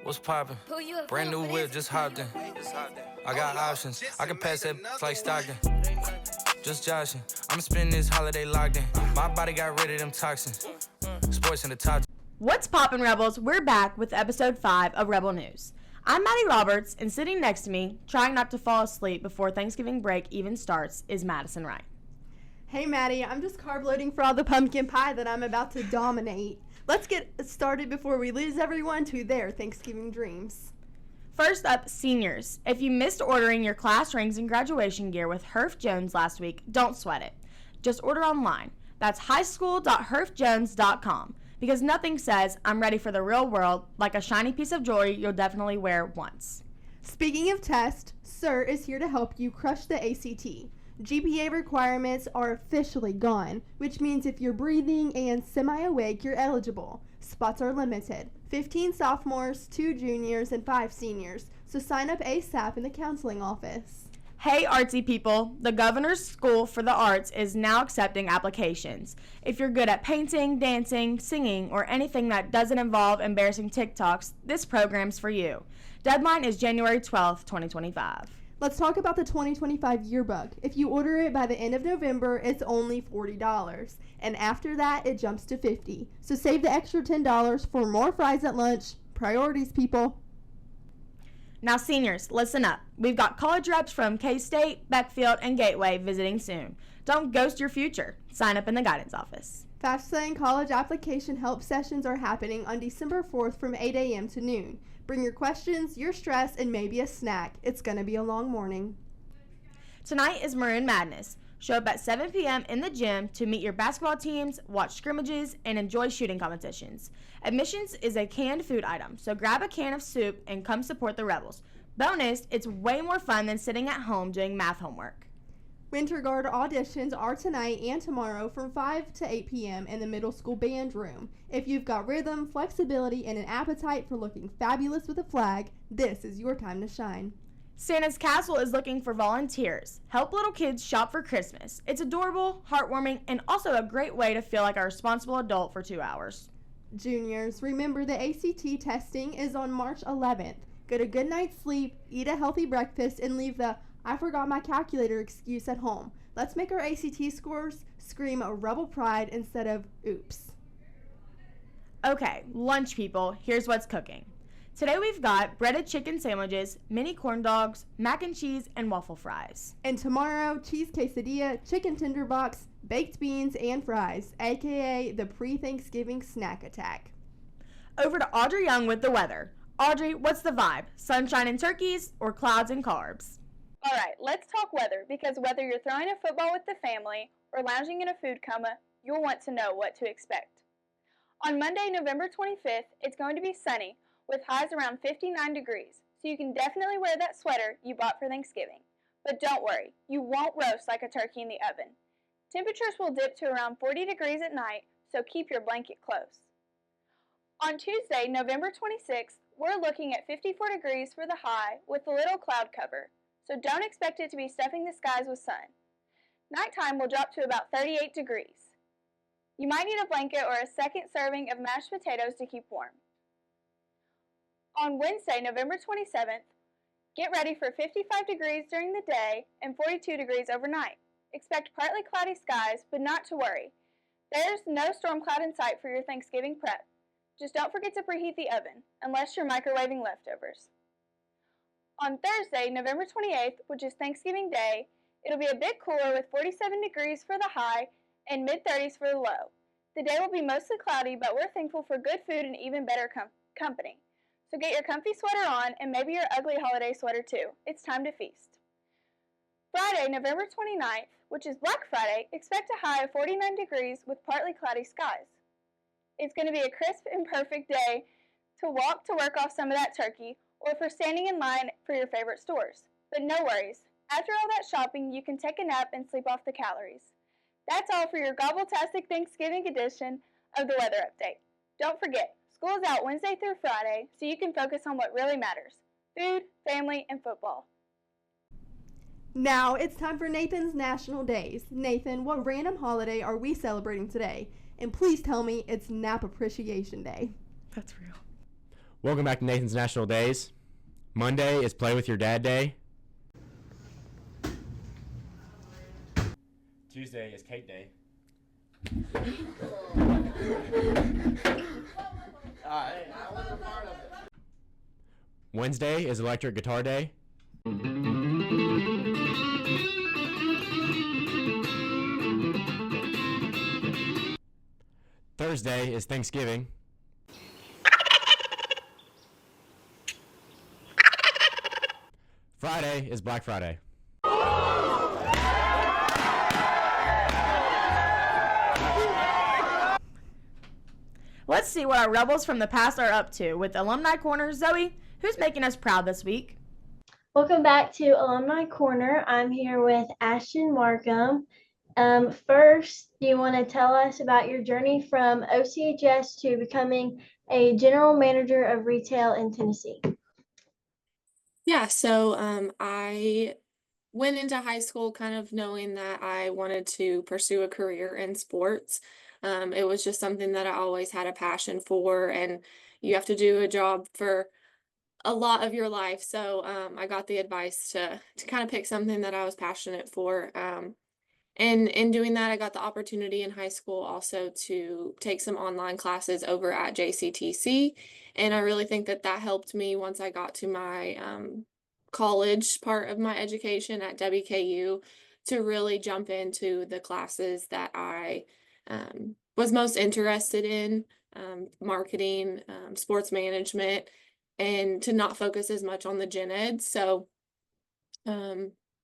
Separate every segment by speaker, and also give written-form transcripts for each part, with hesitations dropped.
Speaker 1: What's poppin'? Brand new whip, just hopped in. I got options. I can pass that like Stockton. Just joshing. I'm spending this holiday locked in. My body got rid of them toxins. Sports in the top.
Speaker 2: What's poppin', Rebels? We're back with episode 5 of Rebel News. I'm Maddie Roberts, and sitting next to me, trying not to fall asleep before Thanksgiving break even starts, is Madison Wright.
Speaker 3: Hey Maddie, I'm just carb loading for all the pumpkin pie that I'm about to dominate. Let's get started before we lose everyone to their Thanksgiving dreams.
Speaker 2: First up, seniors. If you missed ordering your class rings and graduation gear with Herff Jones last week, don't sweat it. Just order online. That's highschool.herffjones.com, because nothing says I'm ready for the real world like a shiny piece of jewelry you'll definitely wear once.
Speaker 3: Speaking of tests, SIR is here to help you crush the ACT. GPA requirements are officially gone, which means if you're breathing and semi-awake, you're eligible. Spots are limited. 15 sophomores, 2 juniors, and 5 seniors. So sign up ASAP in the counseling office.
Speaker 2: Hey artsy people, the Governor's School for the Arts is now accepting applications. If you're good at painting, dancing, singing, or anything that doesn't involve embarrassing TikToks, this program's for you. Deadline is January 12th, 2025.
Speaker 3: Let's talk about the 2025 yearbook. If you order it by the end of November, it's only $40. And after that, it jumps to $50. So save the extra $10 for more fries at lunch. Priorities, people.
Speaker 2: Now seniors, listen up. We've got college reps from K-State, Beckfield, and Gateway visiting soon. Don't ghost your future. Sign up in the guidance office.
Speaker 3: FAFSA and college application help sessions are happening on December 4th from 8 a.m. to noon. Bring your questions, your stress, and maybe a snack. It's going to be a long morning.
Speaker 2: Tonight is Maroon Madness. Show up at 7 p.m. in the gym to meet your basketball teams, watch scrimmages, and enjoy shooting competitions. Admissions is a canned food item, so grab a can of soup and come support the Rebels. Bonus, it's way more fun than sitting at home doing math homework.
Speaker 3: Winter Guard auditions are tonight and tomorrow from 5 to 8 p.m. in the middle school band room. If you've got rhythm, flexibility, and an appetite for looking fabulous with a flag, this is your time to shine.
Speaker 2: Santa's Castle is looking for volunteers. Help little kids shop for Christmas. It's adorable, heartwarming, and also a great way to feel like a responsible adult for 2 hours.
Speaker 3: Juniors, remember the ACT testing is on March 11th. Get a good night's sleep, eat a healthy breakfast, and leave the I forgot my calculator excuse at home. Let's make our ACT scores scream a rebel pride instead of oops.
Speaker 2: Okay, lunch people, here's what's cooking. Today we've got breaded chicken sandwiches, mini corn dogs, mac and cheese, and waffle fries.
Speaker 3: And tomorrow, cheese quesadilla, chicken tender box, baked beans, and fries, aka the pre-Thanksgiving snack attack.
Speaker 2: Over to Audrey Young with the weather. Audrey, what's the vibe? Sunshine and turkeys or clouds and carbs?
Speaker 4: All right, let's talk weather, because whether you're throwing a football with the family or lounging in a food coma, you'll want to know what to expect. On Monday, November 25th, it's going to be sunny with highs around 59 degrees, so you can definitely wear that sweater you bought for Thanksgiving. But don't worry, you won't roast like a turkey in the oven. Temperatures will dip to around 40 degrees at night, so keep your blanket close. On Tuesday, November 26th, we're looking at 54 degrees for the high with a little cloud cover, so don't expect it to be stuffing the skies with sun. Nighttime will drop to about 38 degrees. You might need a blanket or a second serving of mashed potatoes to keep warm. On Wednesday, November 27th, get ready for 55 degrees during the day and 42 degrees overnight. Expect partly cloudy skies, but not to worry. There's no storm cloud in sight for your Thanksgiving prep. Just don't forget to preheat the oven, unless you're microwaving leftovers. On Thursday, November 28th, which is Thanksgiving Day, it'll be a bit cooler with 47 degrees for the high and mid-30s for the low. The day will be mostly cloudy, but we're thankful for good food and even better company. So get your comfy sweater on and maybe your ugly holiday sweater too. It's time to feast. Friday, November 29th, which is Black Friday, expect a high of 49 degrees with partly cloudy skies. It's going to be a crisp and perfect day to walk to work off some of that turkey or for standing in line for your favorite stores. But no worries. After all that shopping, you can take a nap and sleep off the calories. That's all for your Gobbletastic Thanksgiving edition of the Weather Update. Don't forget, school is out Wednesday through Friday, so you can focus on what really matters: food, family, and football.
Speaker 3: Now it's time for Nathan's National Days. Nathan, what random holiday are we celebrating today? And please tell me it's Nap Appreciation Day.
Speaker 2: That's real.
Speaker 5: Welcome back to Nathan's National Days. Monday is Play With Your Dad Day. Tuesday is Cake Day. Wednesday is Electric Guitar Day. Thursday is Thanksgiving. Friday is Black Friday.
Speaker 2: Let's see what our rebels from the past are up to with Alumni Corner. Zoe, who's making us proud this week?
Speaker 6: Welcome back to Alumni Corner. I'm here with Ashton Markham. First, do you want to tell us about your journey from OCHS to becoming a general manager of retail in Tennessee?
Speaker 7: Yeah, so I went into high school kind of knowing that I wanted to pursue a career in sports. It was just something that I always had a passion for, and you have to do a job for a lot of your life. So I got the advice to kind of pick something that I was passionate for. And in doing that, I got the opportunity in high school also to take some online classes over at JCTC. And I really think that that helped me once I got to my college part of my education at WKU to really jump into the classes that I was most interested in, marketing, sports management, and to not focus as much on the gen ed. So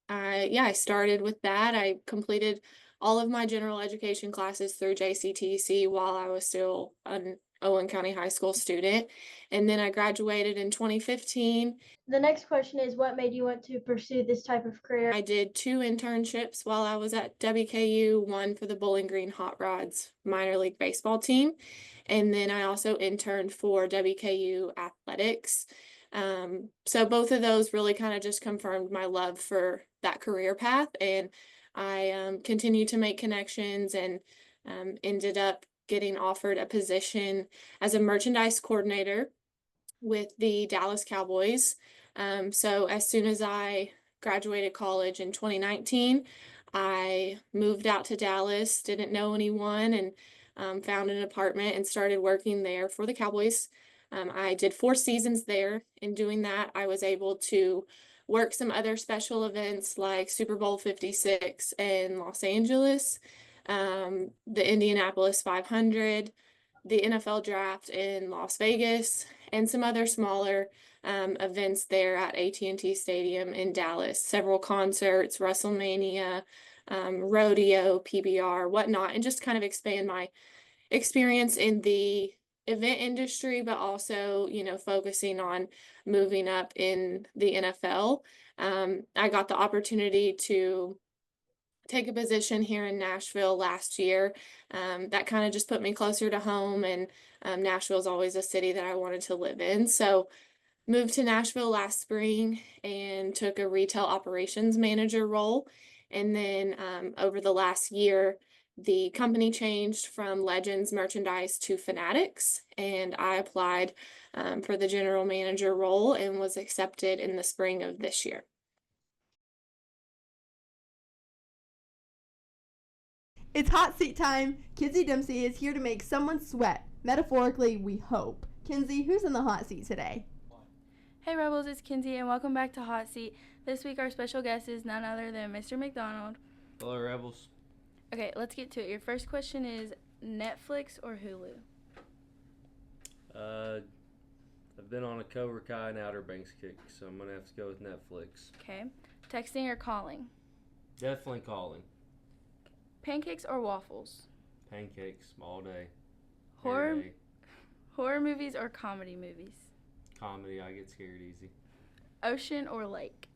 Speaker 7: I started with that. I completed all of my general education classes through JCTC while I was still an Owen County High School student. And then I graduated in 2015.
Speaker 6: The next question is, what made you want to pursue this type of career?
Speaker 7: I did 2 internships while I was at WKU, one for the Bowling Green Hot Rods minor league baseball team. And then I also interned for WKU athletics. So both of those really kind of just confirmed my love for that career path. And I continued to make connections and ended up getting offered a position as a merchandise coordinator with the Dallas Cowboys. So as soon as I graduated college in 2019, I moved out to Dallas, didn't know anyone, and found an apartment and started working there for the Cowboys. I did 4 seasons there. In doing that, I was able to work some other special events like Super Bowl 56 in Los Angeles, the Indianapolis 500, the NFL draft in Las Vegas, and some other smaller events there at AT&T Stadium in Dallas. Several concerts, WrestleMania, rodeo, PBR, whatnot, and just kind of expand my experience in the event industry, but also, focusing on moving up in the NFL. I got the opportunity to take a position here in Nashville last year. That kind of just put me closer to home, and Nashville is always a city that I wanted to live in. So moved to Nashville last spring and took a retail operations manager role. And then over the last year, the company changed from Legends Merchandise to Fanatics, and I applied for the general manager role and was accepted in the spring of this year.
Speaker 3: It's hot seat time. Kinsey Dempsey is here to make someone sweat. Metaphorically, we hope. Kinsey, who's in the hot seat today?
Speaker 8: Hey Rebels, it's Kinsey and welcome back to Hot Seat. This week our special guest is none other than Mr. McDonald.
Speaker 9: Hello Rebels.
Speaker 8: Okay, let's get to it. Your first question is Netflix or Hulu?
Speaker 9: I've been on a Cobra Kai and Outer Banks kick, so I'm going to have to go with Netflix.
Speaker 8: Okay. Texting or calling?
Speaker 9: Definitely calling.
Speaker 8: Pancakes or waffles?
Speaker 9: Pancakes all day.
Speaker 8: Horror
Speaker 9: Every day.
Speaker 8: Horror movies or comedy movies?
Speaker 9: Comedy, I get scared easy.
Speaker 8: Ocean or lake?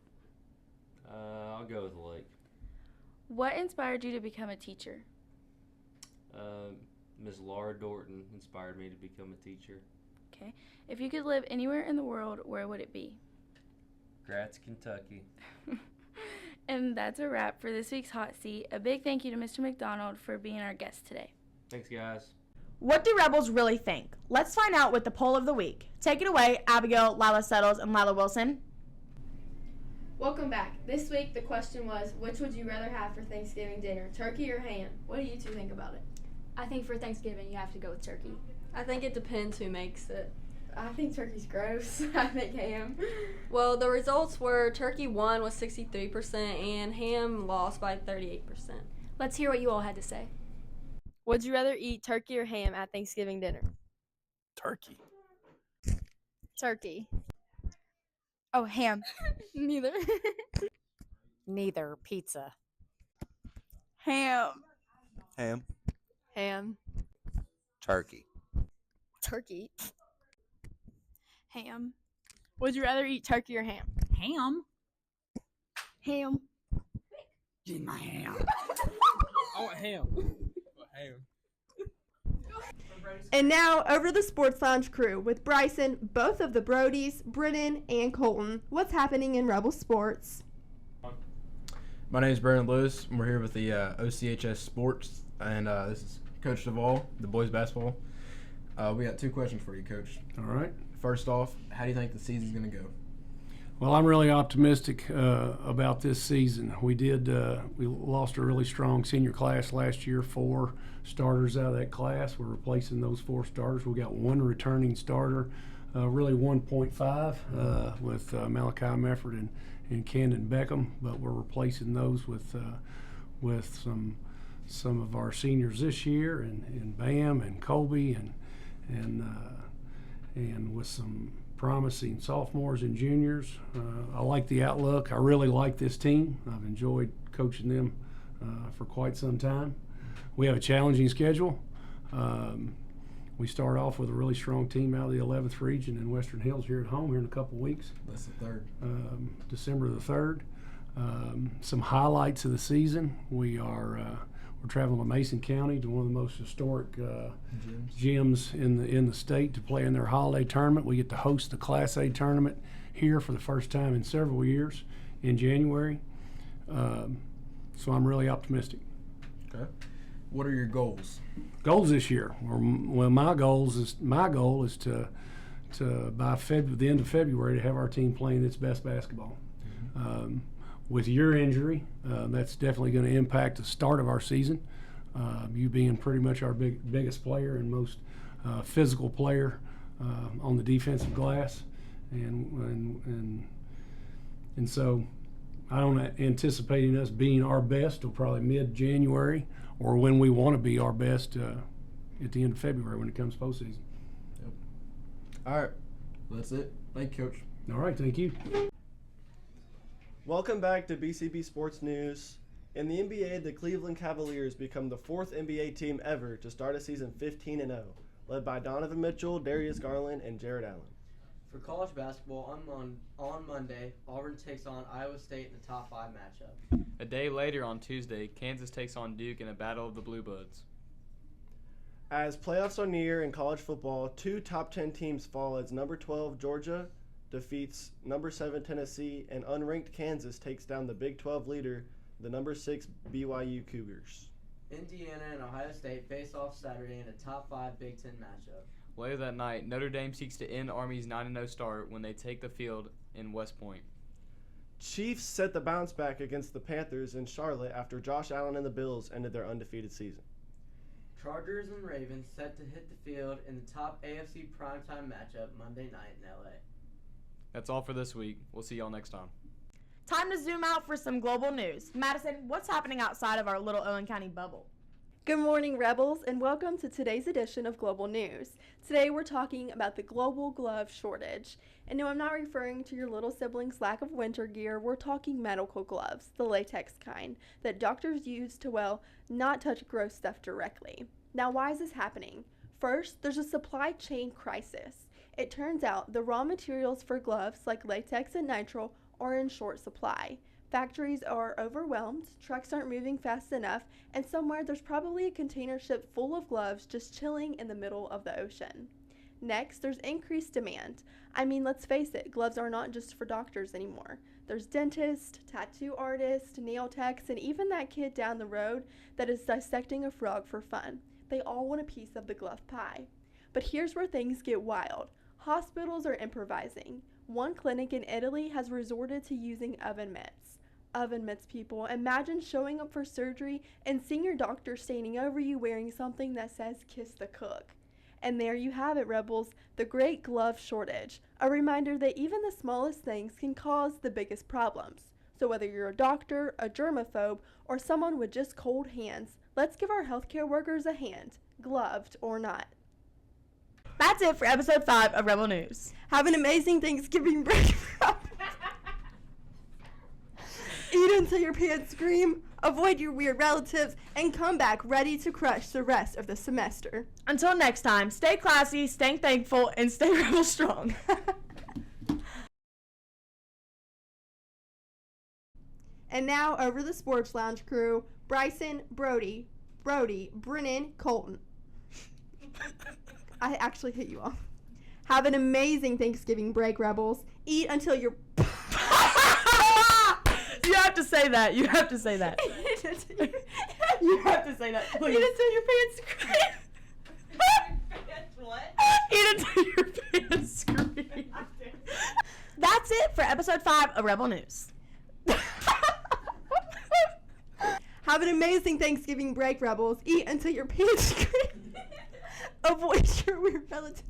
Speaker 9: I'll go with the lake.
Speaker 8: What inspired you to become a teacher?
Speaker 9: Ms. Laura Dorton inspired me to become a teacher.
Speaker 8: Okay. If you could live anywhere in the world, where would it be?
Speaker 9: Gratz, Kentucky.
Speaker 8: And that's a wrap for this week's Hot Seat. A big thank you to Mr. McDonald for being our guest today.
Speaker 9: Thanks, guys.
Speaker 2: What do Rebels really think? Let's find out with the poll of the week. Take it away, Abigail, Lila Settles, and Lila Wilson.
Speaker 8: Welcome back. This week the question was, which would you rather have for Thanksgiving dinner, turkey or ham? What do you two think about it?
Speaker 10: I think for Thanksgiving you have to go with turkey.
Speaker 11: I think it depends who makes it.
Speaker 8: I think turkey's gross. I think ham.
Speaker 11: Well, the results were turkey won with 63% and ham lost by 38%.
Speaker 10: Let's hear what you all had to say.
Speaker 12: Would you rather eat turkey or ham at Thanksgiving dinner?
Speaker 13: Turkey.
Speaker 10: Turkey.
Speaker 8: Oh, ham.
Speaker 12: Neither.
Speaker 14: Neither. Pizza.
Speaker 8: Ham.
Speaker 13: Ham.
Speaker 12: Ham.
Speaker 13: Turkey.
Speaker 10: Turkey.
Speaker 8: Ham.
Speaker 12: Would you rather eat turkey or ham?
Speaker 14: Ham.
Speaker 10: Ham.
Speaker 14: Give me my ham.
Speaker 9: I want ham. Ham.
Speaker 3: And now, over to the Sports Lounge crew with Bryson, both of the Brodies, Brennan, and Colton. What's happening in Rebel Sports?
Speaker 5: My name is Brandon Lewis, and we're here with the OCHS Sports, and this is Coach Duvall, the boys basketball. We got 2 questions for you, Coach.
Speaker 15: All right.
Speaker 5: First off, how do you think the season's going to go?
Speaker 15: Well, I'm really optimistic about this season. We lost a really strong senior class last year, 4 starters out of that class. We're replacing those 4 starters. We got 1 returning starter, really 1.5 with Malachi Mefford and Camden Beckham, but we're replacing those with some of our seniors this year, and Bam and Colby and with some promising sophomores and juniors. I like the outlook. I really like this team. I've enjoyed coaching them for quite some time. We have a challenging schedule. We start off with a really strong team out of the 11th region in Western Hills here at home here in a couple of weeks.
Speaker 5: That's the 3rd.
Speaker 15: December the 3rd. Some highlights of the season. We're traveling to Mason County to one of the most historic gyms in the state to play in their holiday tournament. We get to host the Class A tournament here for the first time in several years in January. So I'm really optimistic.
Speaker 5: Okay. What are your goals?
Speaker 15: Goals this year? Well, my goal is to by the end of February to have our team playing its best basketball. With your injury, that's definitely going to impact the start of our season. You being pretty much our biggest player and most physical player on the defensive glass, and so I don't anticipating us being our best till probably mid-January, or when we want to be our best at the end of February when it comes postseason.
Speaker 5: Yep. All right, that's it. Thank you, Coach.
Speaker 15: All right, thank you.
Speaker 16: Welcome back to BCB Sports News. In the NBA, the Cleveland Cavaliers become the 4th NBA team ever to start a season 15-0, led by Donovan Mitchell, Darius Garland, and Jared Allen.
Speaker 17: For college basketball, on Monday, Auburn takes on Iowa State in the top 5 matchup.
Speaker 18: A day later on Tuesday, Kansas takes on Duke in a battle of the Blue Bloods.
Speaker 16: As playoffs are near in college football, 2 top 10 teams fall as number 12 Georgia defeats number 7 Tennessee, and unranked Kansas takes down the Big 12 leader, the number 6 BYU Cougars.
Speaker 17: Indiana and Ohio State face off Saturday in a top 5 Big Ten matchup.
Speaker 18: Later that night, Notre Dame seeks to end Army's 9-0 start when they take the field in West Point.
Speaker 16: Chiefs set the bounce back against the Panthers in Charlotte after Josh Allen and the Bills ended their undefeated season.
Speaker 17: Chargers and Ravens set to hit the field in the top AFC primetime matchup Monday night in LA.
Speaker 18: That's all for this week. We'll see y'all next time.
Speaker 2: Time to zoom out for some global news. Madison, what's happening outside of our little Owen County bubble?
Speaker 3: Good morning, Rebels, and welcome to today's edition of Global News. Today we're talking about the global glove shortage. And no, I'm not referring to your little sibling's lack of winter gear. We're talking medical gloves, the latex kind, that doctors use to, well, not touch gross stuff directly. Now, why is this happening? First, there's a supply chain crisis. It turns out the raw materials for gloves like latex and nitrile are in short supply. Factories are overwhelmed, trucks aren't moving fast enough, and somewhere there's probably a container ship full of gloves just chilling in the middle of the ocean. Next, there's increased demand. I mean, let's face it, gloves are not just for doctors anymore. There's dentists, tattoo artists, nail techs, and even that kid down the road that is dissecting a frog for fun. they all want a piece of the glove pie. But here's where things get wild. Hospitals are improvising. One clinic in Italy has resorted to using oven mitts. Oven mitts, people. Imagine showing up for surgery and seeing your doctor standing over you wearing something that says "Kiss the Cook." And there you have it, Rebels, the great glove shortage. A reminder that even the smallest things can cause the biggest problems. So whether you're a doctor, a germaphobe, or someone with just cold hands, let's give our healthcare workers a hand, gloved or not.
Speaker 2: That's it for episode 5 of Rebel News.
Speaker 3: Have an amazing Thanksgiving break. Eat until your pants scream, avoid your weird relatives, and come back ready to crush the rest of the semester.
Speaker 2: Until next time, stay classy, stay thankful, and stay Rebel strong.
Speaker 3: And now over to the Sports Lounge crew, Bryson, Brody, Brennan, Colton. I actually hit you all. Have an amazing Thanksgiving break, Rebels. Eat until you're...
Speaker 2: You have to say that. You have to say that. You have to say that, please.
Speaker 3: Eat until your pants scream.
Speaker 11: What?
Speaker 2: Eat until your pants scream. That's it for episode 5 of Rebel News.
Speaker 3: Have an amazing Thanksgiving break, Rebels. Eat until your pants scream. Avoid your weird relatives.